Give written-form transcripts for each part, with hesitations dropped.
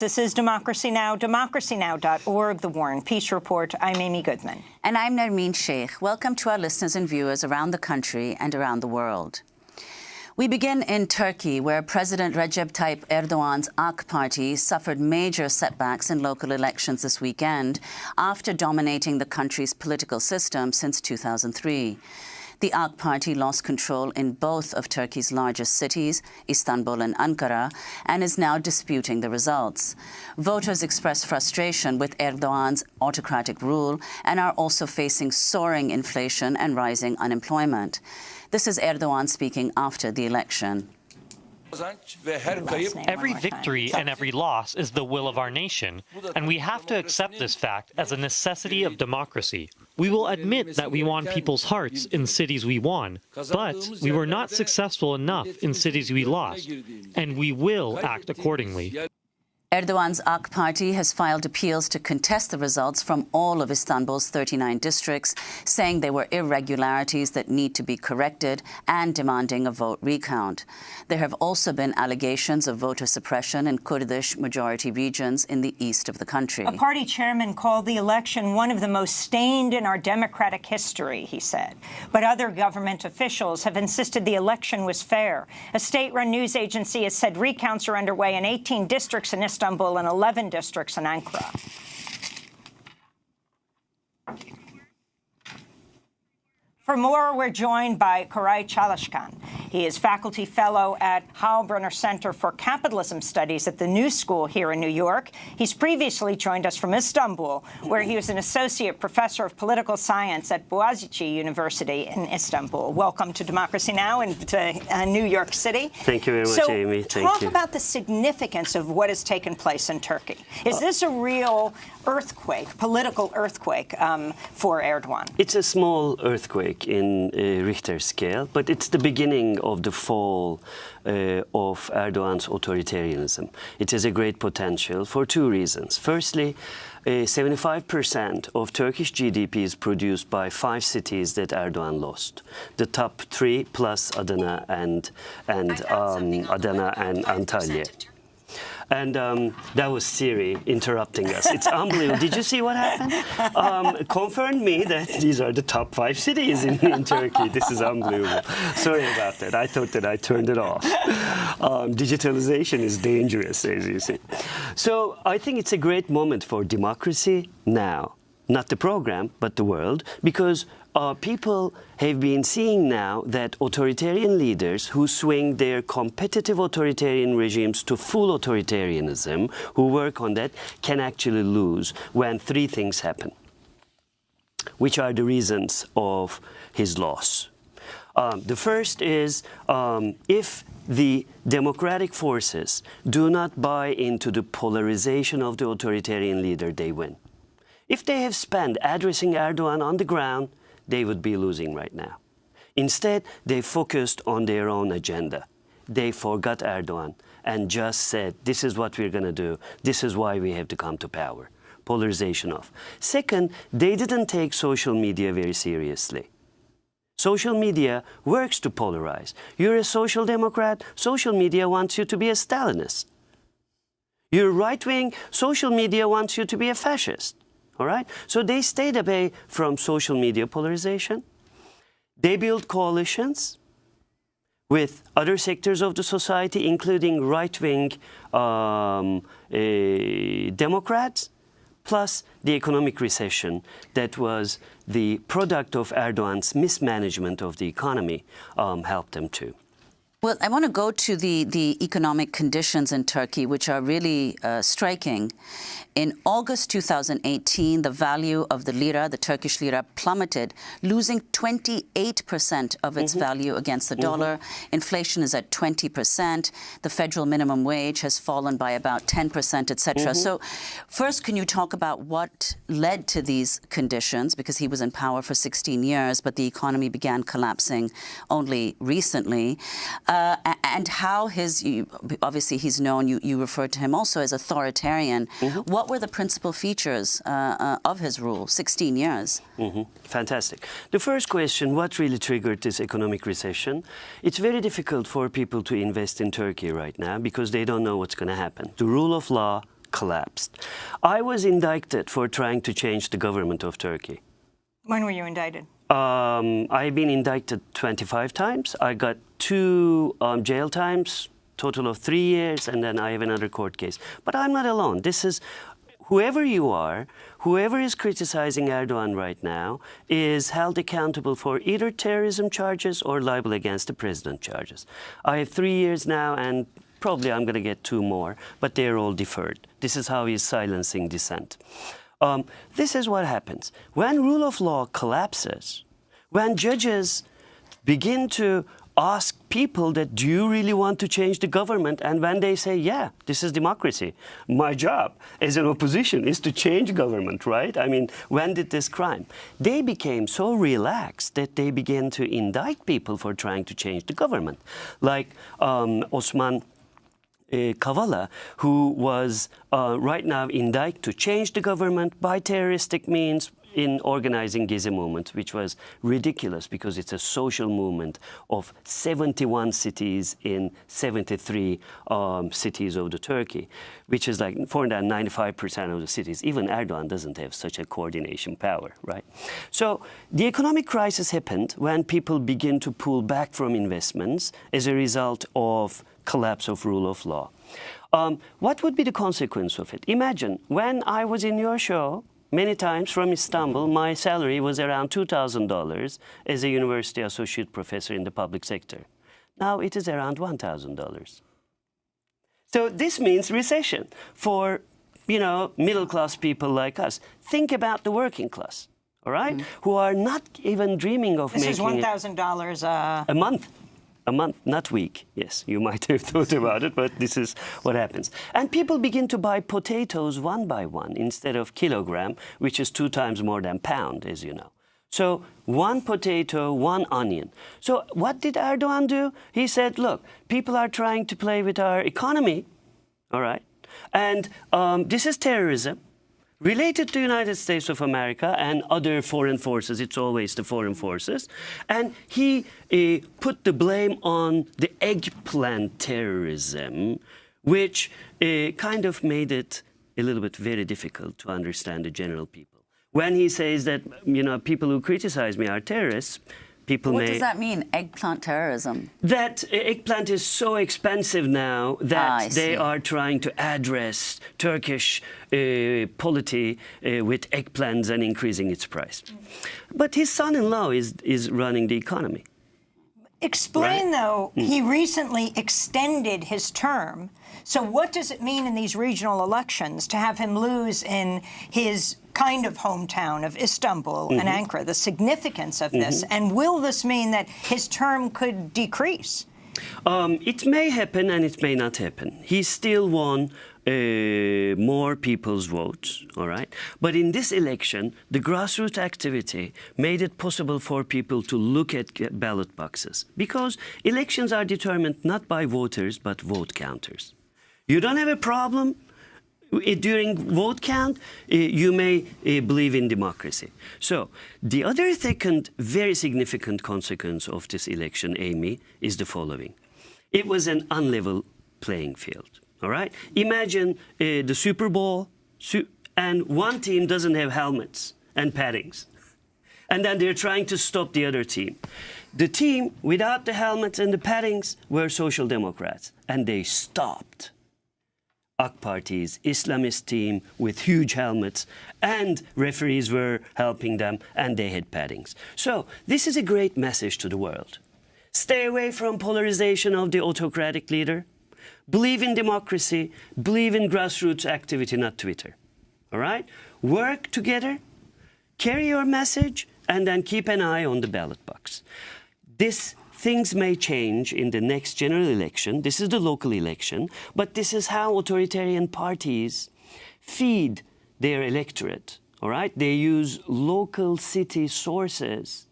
This is Democracy Now!, democracynow.org, The War and Peace Report. I'm Amy Goodman. And I'm Nermeen Sheikh. Welcome to our listeners and viewers around the country and around the world. We begin in Turkey, where President Recep Tayyip Erdogan's AK party suffered major setbacks in local elections this weekend after dominating the country's political system since 2003. The AK party lost control in both of Turkey's largest cities, Istambul and Ankara, and is now disputing the results. Voters expressed frustration with Erdogan's autocratic rule and are also facing soaring inflation and rising unemployment. This is Erdogan speaking after the election. Every victory and every loss is the will of our nation, and we have to accept this fact as a necessity of democracy. We will admit that we won people's hearts in cities we won, but we were not successful enough in cities we lost, and we will act accordingly. Erdogan's AK party has filed appeals to contest the results from all of Istanbul's 39 districts, saying there were irregularities that need to be corrected and demanding a vote recount. There have also been allegations of voter suppression in Kurdish majority regions in the east of the country. A party chairman called the election one of the most stained in our democratic history, he said. But other government officials have insisted the election was fair. A state-run news agency has said recounts are underway in 18 districts in Istanbul and 11 districts in Ankara. For more, we're joined by Koray Çalışkan. He is faculty fellow at Heilbronner Center for Capitalism Studies at the New School here in New York. He's previously joined us from Istanbul, where he was an associate professor of political science at Boğaziçi University in Istanbul. Welcome to Democracy Now! And to New York City. Thank you very much, Amy. Thank you. Talk about the significance of what has taken place in Turkey. Is this a real earthquake, political earthquake for Erdogan? It's a small earthquake in Richter scale, but it's the beginning of the fall of Erdogan's authoritarianism. It has a great potential for two reasons. Firstly, 75% of Turkish GDP is produced by 5 cities that Erdogan lost. The top 3 plus Adana and Antalya. And that was Siri interrupting us. It's unbelievable. Did you see what happened? Confirmed me that these are the top 5 cities in Turkey. This is unbelievable. Sorry about that. I thought that I turned it off. Digitalization is dangerous, as you see. So I think it's a great moment for democracy now. Not the program, but the world, because people have been seeing now that authoritarian leaders who swing their competitive authoritarian regimes to full authoritarianism, who work on that, can actually lose when 3 things happen, which are the reasons of his loss. The first is if the democratic forces do not buy into the polarization of the authoritarian leader, they win. If they have spent addressing Erdogan on the ground, they would be losing right now. Instead, they focused on their own agenda. They forgot Erdogan and just said, this is what we're going to do. This is why we have to come to power. Polarization off. Second, they didn't take social media very seriously. Social media works to polarize. You're a social democrat, social media wants you to be a Stalinist. You're right-wing, social media wants you to be a fascist. All right? So they stayed away from social media polarization. They built coalitions with other sectors of the society, including right-wing Democrats, plus the economic recession that was the product of Erdogan's mismanagement of the economy helped them too. Well, I want to go to the economic conditions in Turkey, which are really striking. In August 2018, the value of the lira, the Turkish lira, plummeted, losing 28% of its value against the dollar. Inflation is at 20%. The federal minimum wage has fallen by about 10%, etc. So first, can you talk about what led to these conditions? Because he was in power for 16 years, but the economy began collapsing only recently. And how obviously he's known, you referred to him also as authoritarian. What were the principal features of his rule, 16 years? Fantastic. The first question, what really triggered this economic recession? It's very difficult for people to invest in Turkey right now because they don't know what's going to happen. The rule of law collapsed. I was indicted for trying to change the government of Turkey. When were you indicted? I've been indicted 25 times. I got 2 jail times, total of 3 years, and then I have another court case. But I'm not alone. This is, whoever you are, whoever is criticizing Erdogan right now is held accountable for either terrorism charges or libel against the president charges. I have 3 years now, and probably I'm going to get 2 more, but they're all deferred. This is how he's silencing dissent. This is what happens. When rule of law collapses, when judges begin to ask people that, do you really want to change the government? And when they say, yeah, this is democracy. My job as an opposition is to change government, right? I mean, when did this crime? They became so relaxed that they began to indict people for trying to change the government. Like Osman Kavala, who was right now indicted to change the government by terroristic means in organizing Gezi movement, which was ridiculous because it's a social movement of 71 cities in 73 cities of the Turkey, which is like 495% of the cities. Even Erdogan doesn't have such a coordination power, right? So the economic crisis happened when people begin to pull back from investments as a result of collapse of rule of law. What would be the consequence of it? Imagine when I was in your show, many times from Istanbul, my salary was around $2,000 as a university associate professor in the public sector. Now it is around $1,000. So this means recession for, you know, middle-class people like us. Think about the working class, all right, who are not even dreaming of making... This is $1,000 a month. A month, not week. Yes, you might have thought about it, but this is what happens. And people begin to buy potatoes one by one instead of kilogram, which is 2 times more than pound, as you know. So 1 potato, 1 onion. So what did Erdogan do? He said, look, people are trying to play with our economy, all right? And this is terrorism. Related to the United States of America and other foreign forces, it's always the foreign forces. And he put the blame on the eggplant terrorism, which kind of made it a little bit very difficult to understand the general people. When he says that, you know, people who criticize me are terrorists, people What does that mean, eggplant terrorism? That eggplant is so expensive now that they are trying to address Turkish polity with eggplants and increasing its price. But his son-in-law is running the economy. Explain, right? though, he recently extended his term. So what does it mean in these regional elections to have him lose in his kind of hometown of Istanbul and Ankara, the significance of this? And will this mean that his term could decrease? It may happen and it may not happen. He still won more people's votes, all right? But in this election, the grassroots activity made it possible for people to look at ballot boxes, because elections are determined not by voters, but vote counters. You don't have a problem during vote count, you may believe in democracy. So the other second very significant consequence of this election, Amy, is the following. It was an unlevel playing field. All right? Imagine the Super Bowl, and one team doesn't have helmets and paddings. And then they're trying to stop the other team. The team without the helmets and the paddings were Social Democrats, and they stopped AK Party's Islamist team with huge helmets, and referees were helping them, and they had paddings. So this is a great message to the world. Stay away from polarization of the autocratic leader. Believe in democracy, believe in grassroots activity, not Twitter. All right? Work together, carry your message, and then keep an eye on the ballot box. Things may change in the next general election. This is the local election, but this is how authoritarian parties feed their electorate, all right? They use local city sources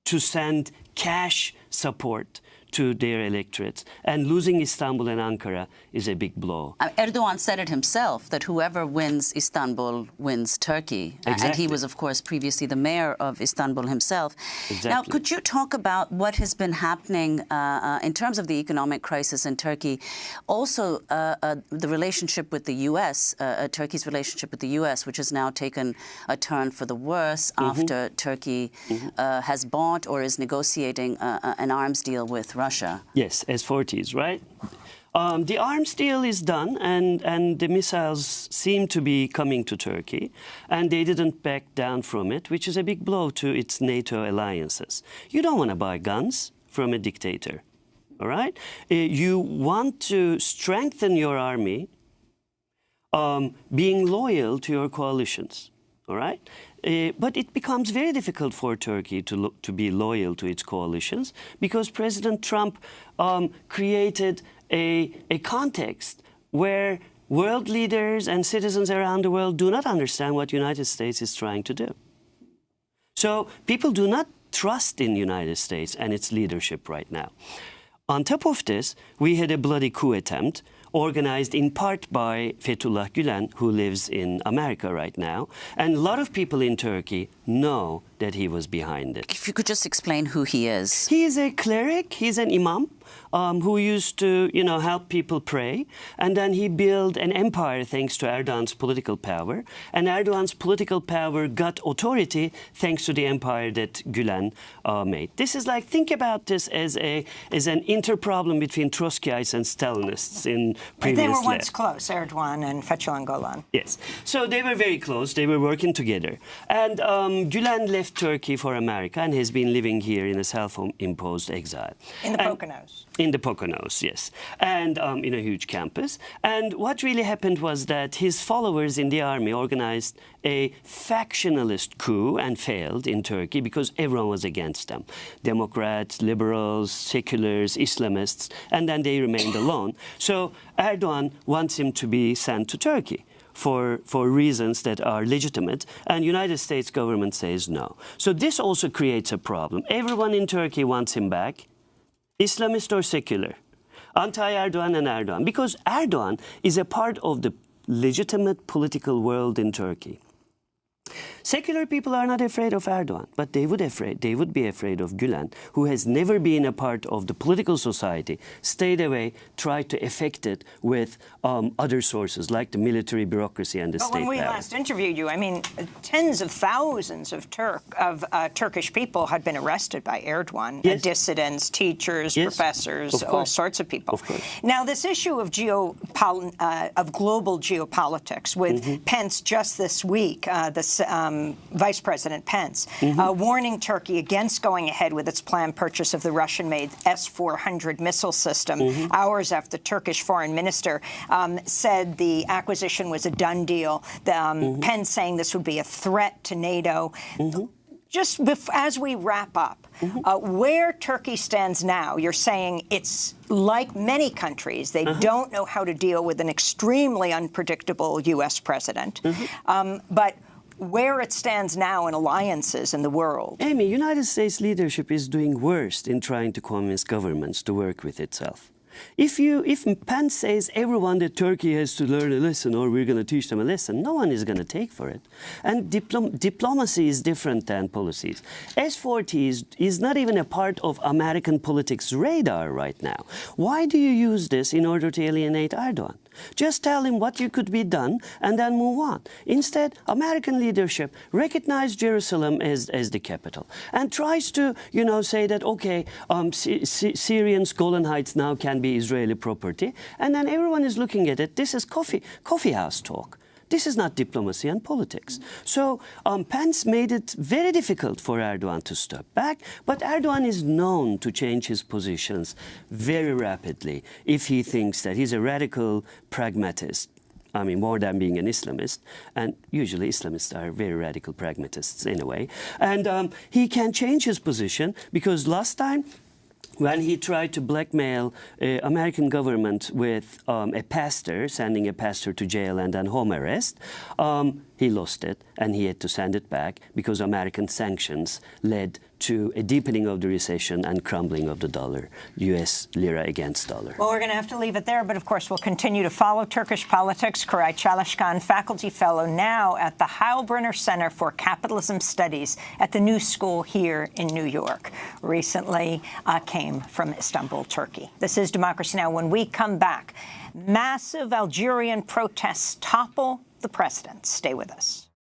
to send cash support to their electorates. And losing Istanbul and Ankara is a big blow. Erdogan said it himself, that whoever wins Istanbul wins Turkey. Exactly. And he was, of course, previously the mayor of Istanbul himself. Exactly. Now, could you talk about what has been happening in terms of the economic crisis in Turkey? Also, the relationship with the U.S., Turkey's relationship with the U.S., which has now taken a turn for the worse after Turkey has bought or is negotiating an arms deal with Russia. Yes, S-40s, right? The arms deal is done, and the missiles seem to be coming to Turkey, and they didn't back down from it, which is a big blow to its NATO alliances. You don't want to buy guns from a dictator, all right? You want to strengthen your army, being loyal to your coalitions, all right? But it becomes very difficult for Turkey to be loyal to its coalitions because President Trump created a context where world leaders and citizens around the world do not understand what the United States is trying to do. So people do not trust in the United States and its leadership right now. On top of this, we had a bloody coup attempt organized in part by Fethullah Gülen, who lives in America right now. And a lot of people in Turkey know that he was behind it. If you could just explain who he is. He is a cleric, he's an imam, who used to, help people pray. And then he built an empire thanks to Erdogan's political power. And Erdogan's political power got authority thanks to the empire that Gülen made. This is like, think about this as an inter-problem between Trotskyites and Stalinists in previous They were once close, Erdogan and Fethullah Gülen. Yes. So they were very close. They were working together. And Gülen left Turkey for America and has been living here in a self-imposed exile. In the Poconos. In the Poconos, yes. And in a huge campus. And what really happened was that his followers in the army organized a factionalist coup and failed in Turkey because everyone was against them. Democrats, liberals, seculars, Islamists, and then they remained alone. So Erdogan wants him to be sent to Turkey for reasons that are legitimate, and United States government says no. So this also creates a problem. Everyone in Turkey wants him back, Islamist or secular, anti-Erdogan and Erdogan, because Erdogan is a part of the legitimate political world in Turkey. Secular people are not afraid of Erdogan, but they would be afraid of Gülen, who has never been a part of the political society, stayed away, tried to affect it with other sources, like the military bureaucracy and the state power. But when we last interviewed you, I mean, tens of thousands of Turkish people had been arrested by Erdogan, yes. Dissidents, teachers, yes. professors, all sorts of people. Of course. Now, this issue of global geopolitics with Pence just this week, Vice President Pence, warning Turkey against going ahead with its planned purchase of the Russian-made S-400 missile system, hours after the Turkish foreign minister said the acquisition was a done deal. Pence saying this would be a threat to NATO. Just as we wrap up, where Turkey stands now, you're saying it's like many countries. They don't know how to deal with an extremely unpredictable U.S. president. But where it stands now in alliances in the world. Amy, United States leadership is doing worst in trying to convince governments to work with itself. If Pence says everyone that Turkey has to learn a lesson or we're going to teach them a lesson, no one is going to take for it. And diplomacy is different than policies. S-40 is not even a part of American politics' radar right now. Why do you use this in order to alienate Erdogan? Just tell him what could be done and then move on. Instead, American leadership recognizes Jerusalem as the capital and tries to, say that, okay, Syrians' Golan Heights now can be Israeli property. And then everyone is looking at it. This is coffee house talk. This is not diplomacy and politics. So Pence made it very difficult for Erdogan to step back, but Erdogan is known to change his positions very rapidly if he thinks that he's a radical pragmatist. I mean, more than being an Islamist, and usually Islamists are very radical pragmatists in a way. And he can change his position because last time, when he tried to blackmail American government with a pastor, sending a pastor to jail and then home arrest, he lost it, and he had to send it back because American sanctions led to a deepening of the recession and crumbling of the dollar, U.S. lira against dollar. Well, we're going to have to leave it there, but of course we'll continue to follow Turkish politics. Koray Çalışkan, faculty fellow now at the Heilbronner Center for Capitalism Studies at the New School here in New York. Recently came from Istanbul, Turkey. This is Democracy Now! When we come back, massive Algerian protests topple the president. Stay with us.